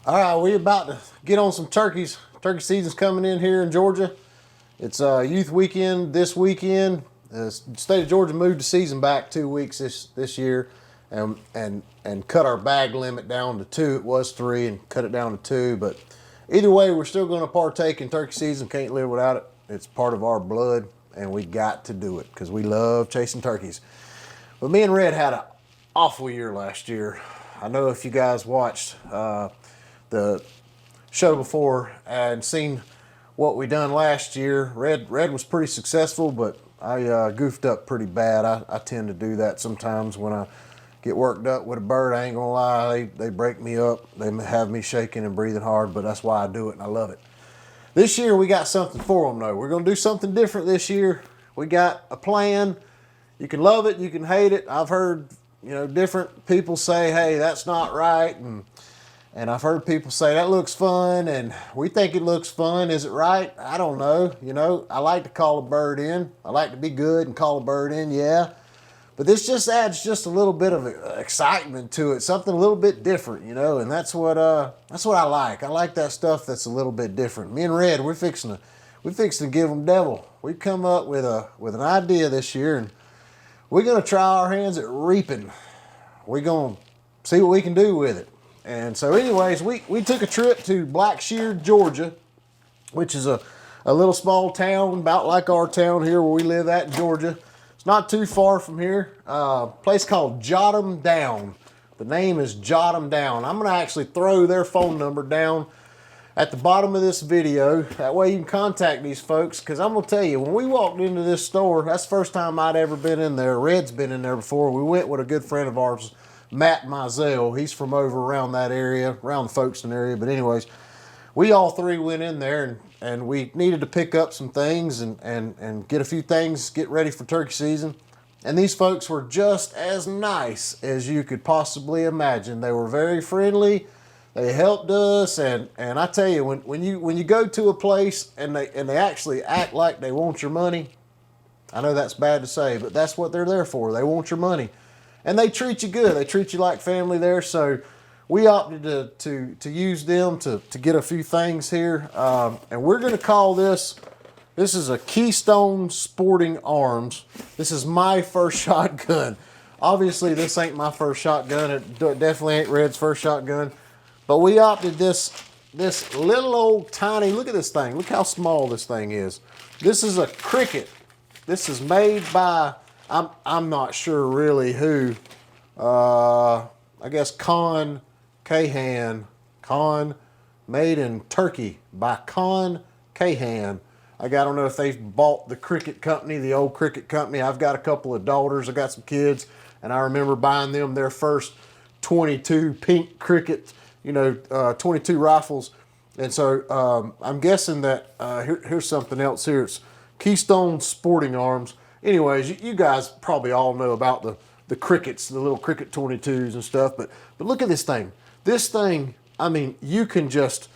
All right, we about to get on some turkeys. Turkey season's coming in here in Georgia. It's youth weekend this weekend. The state of Georgia moved the season back 2 weeks this year, and cut our bag limit down to 2. It was 3, and cut it down to 2. But either way, we're still going to partake in turkey season. Can't live without it. It's part of our blood, and we got to do it because we love chasing turkeys. But me and Red had an awful year last year. I know if you guys watched the show before and seen what we done last year, Red was pretty successful, but I goofed up pretty bad. I tend to do that sometimes when I get worked up with a bird. I ain't gonna lie, they break me up. They have me shaking and breathing hard, but that's why I do it, and I love it. This year we got something for them though. We're gonna do something different this year. We got a plan. You can love it, you can hate it. I've heard, different people say, hey, that's not right, and I've heard people say that looks fun, and we think it looks fun. Is it right? I don't know. I like to call a bird in. I like to be good and call a bird in, yeah. But this just adds just a little bit of excitement to it, something a little bit different, and that's what I like. I like that stuff that's a little bit different. Me and Red, we're fixing to give them devil. We come up with an idea this year, and we're gonna try our hands at reaping. We're gonna see what we can do with it. And so anyways, we took a trip to BLACKSHEAR, Georgia, which is a little small town, about like our town here where we live at in Georgia. It's not too far from here. A place called Jot 'em Down. The name is Jot 'em Down. I'm gonna actually throw their phone number down at the bottom of this video. That way you can contact these folks, because I'm gonna tell you, when we walked into this store, that's the first time I'd ever been in there. Red's been in there before. We went with a good friend of ours, Matt Mizell. He's from over around that area, around the Folkestone area. But anyways, we all three went in there, and we needed to pick up some things and get a few things, get ready for turkey season. And these folks were just as nice as you could possibly imagine. They were very friendly. They helped us, and I tell you, when you go to a place and they actually act like they want your money, I know that's bad to say, but that's what they're there for. They want your money. And they treat you good. They treat you like family there. So we opted to use them to get a few things here. And we're going to call this is a Keystone Sporting Arms. This is my first shotgun. Obviously, this ain't my first shotgun. It definitely ain't Red's first shotgun. But we opted this little old tiny, look at this thing. Look how small this thing is. This is a Cricket. This is made by, I'm not sure really who. I guess Con Cahan. Made in Turkey by Con Cahan. I don't know if they've bought the Cricket company, the old Cricket company. I've got a couple of daughters. I got some kids, and I remember buying them their first 22 pink Cricket, 22 rifles. And so I'm guessing that here's something else here. It's Keystone Sporting Arms. Anyways, you guys probably all know about the Crickets, the little Cricket 22s and stuff. But look at this thing. This thing, I mean, you can just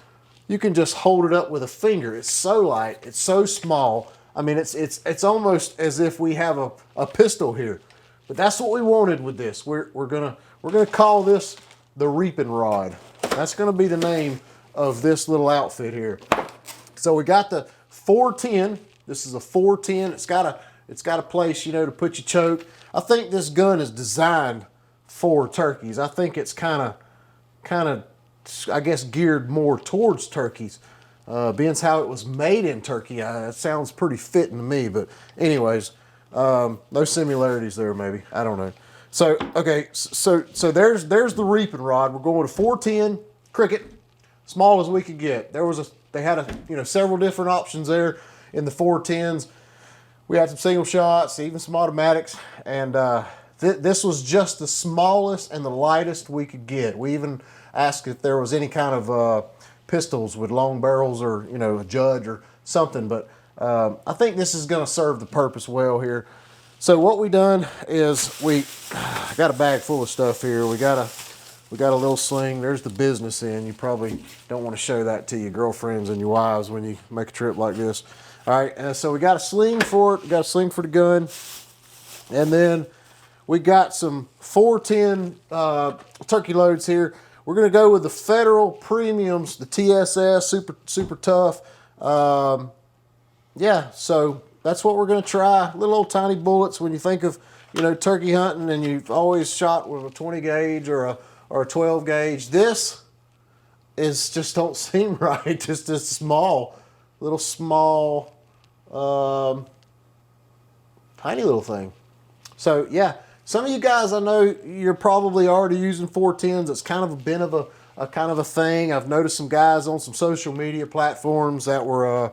hold it up with a finger. It's so light. It's so small. I mean, it's almost as if we have a pistol here. But that's what we wanted with this. We're gonna call this the reaping rod. That's gonna be the name of this little outfit here. So we got the 410. This is a 410. It's got a place, to put your choke. I think this gun is designed for turkeys. I think it's kind of, I guess, geared more towards turkeys. Being as how it was made in Turkey, it sounds pretty fitting to me. But anyways, no similarities there, maybe. I don't know. So okay, so there's the reaping rod. We're going to 410 Cricket, small as we could get. They had several different options there in the 410s. We had some single shots, even some automatics, and this was just the smallest and the lightest we could get. We even asked if there was any kind of pistols with long barrels, or a Judge or something, but I think this is going to serve the purpose well here. So what we done is we got a bag full of stuff here. We got a little sling. There's the business end. You probably don't want to show that to your girlfriends and your wives when you make a trip like this. All right, so we got a sling for it. We got a sling for the gun. And then we got some 410 turkey loads here. we're gonna go with the Federal Premiums, the TSS, super tough. Yeah, so that's what we're gonna try. Little old tiny bullets. When you think of, you know, turkey hunting and you've always shot with a 20 gauge or a 12 gauge, this is just don't seem right. Just a small, little small, tiny little thing. So yeah, some of you guys, I know you're probably already using 410s. It's kind of been of a kind of a thing. I've noticed some guys on some social media platforms that were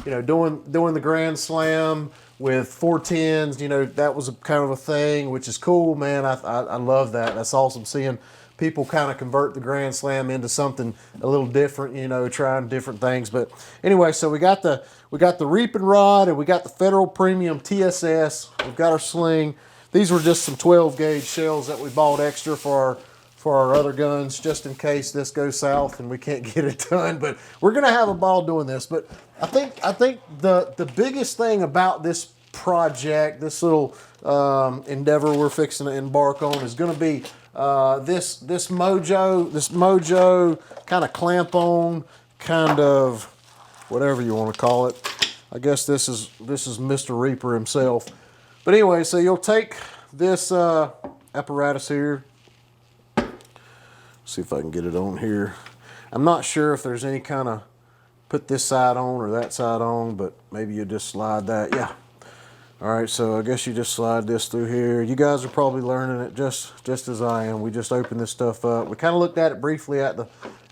you know, doing the Grand Slam with 410s. You know, that was a kind of a thing, which is cool, man. I love that. That's awesome seeing people kind of convert the Grand Slam into something a little different, you know, trying different things. But anyway, so we got the reaping rod and we got the Federal Premium TSS. We've got our sling. These were just some 12 gauge shells that we bought extra for our other guns, just in case this goes south and we can't get it done. But we're gonna have a ball doing this. But I think the biggest thing about this project, this little endeavor we're fixing to embark on, is gonna be this Mojo kind of clamp on, kind of whatever you want to call it. I guess this is Mr. Reaper himself. But anyway, so you'll take this apparatus here. See if I can get it on here. I'm not sure if there's any kind of put this side on or that side on, but maybe you just slide that. Yeah. All right, so I guess you just slide this through here. You guys are probably learning it just as I am. We just opened this stuff up. We kind of looked at it briefly at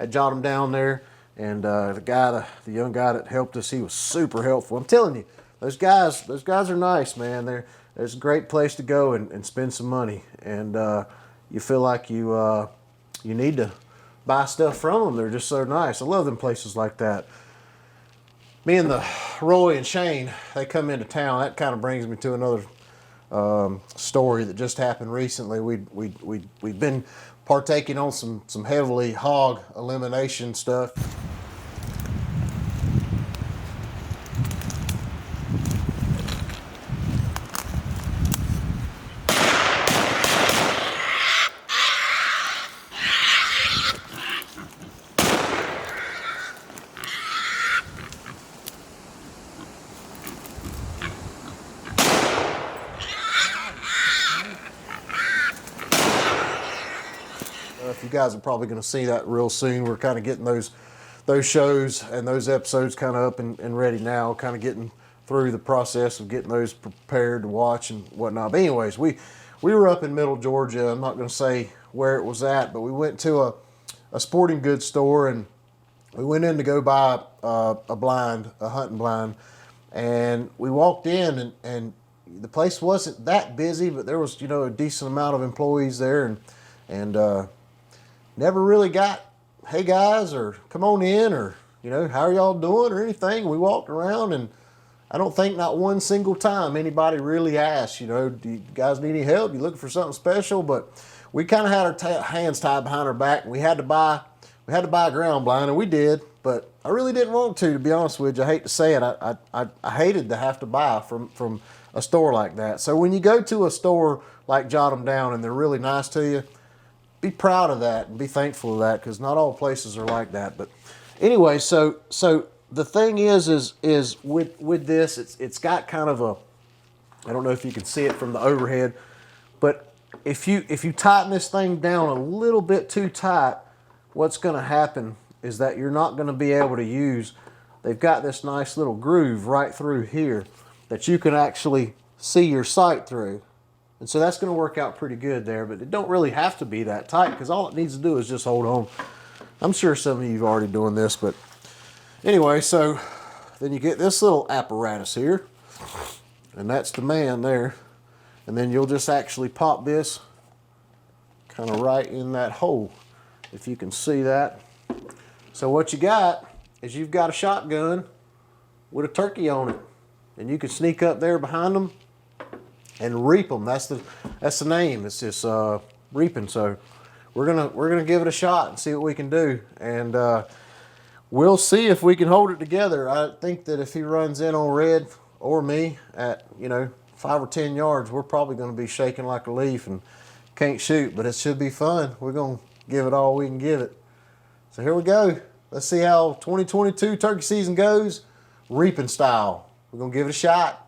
Jot 'em Down there, and the young guy that helped us, he was super helpful. I'm telling you, those guys are nice, man. There's a great place to go and spend some money, and you feel like you need to buy stuff from them. They're just so nice. I love them places like that. Me and the Roy and Shane, they come into town. That kind of brings me to another story that just happened recently. We've been partaking on some heavily hog elimination stuff. You guys are probably going to see that real soon. We're kind of getting those shows and those episodes kind of up and ready now, kind of getting through the process of getting those prepared to watch and whatnot. But anyways, we were up in Middle Georgia. I'm not going to say where it was at, but we went to a sporting goods store, and we went in to go buy a hunting blind, and we walked in, and the place wasn't that busy, but there was, you know, a decent amount of employees there, and never really got, hey guys, or come on in, or, you know, how are y'all doing, or anything. We walked around, and I don't think not one single time anybody really asked, you know, do you guys need any help? You looking for something special? But we kind of had our hands tied behind our back, and we had to buy a ground blind, and we did. But I really didn't want to be honest with you. I hate to say it. I hated to have to buy from a store like that. So when you go to a store like Jot 'em Down and they're really nice to you, be proud of that and be thankful of that, because not all places are like that. But anyway, so the thing is with this, it's got kind of a, I don't know if you can see it from the overhead, but if you tighten this thing down a little bit too tight, what's going to happen is that you're not going to be able to use, they've got this nice little groove right through here that you can actually see your sight through. And so that's going to work out pretty good there, but it don't really have to be that tight, because all it needs to do is just hold on. I'm sure some of you have already doing this, but anyway, so then you get this little apparatus here, and that's the man there. And then you'll just actually pop this kind of right in that hole, if you can see that. So what you got is you've got a shotgun with a turkey on it, and you can sneak up there behind them and reap them. That's the name. It's just reaping. So we're gonna give it a shot and see what we can do, and we'll see if we can hold it together. I think that if he runs in on Red or me at, you know, 5 or 10 yards, we're probably going to be shaking like a leaf and can't shoot. But it should be fun. We're gonna give it all we can give it. So here we go. Let's see how 2022 turkey season goes, reaping style. We're gonna give it a shot.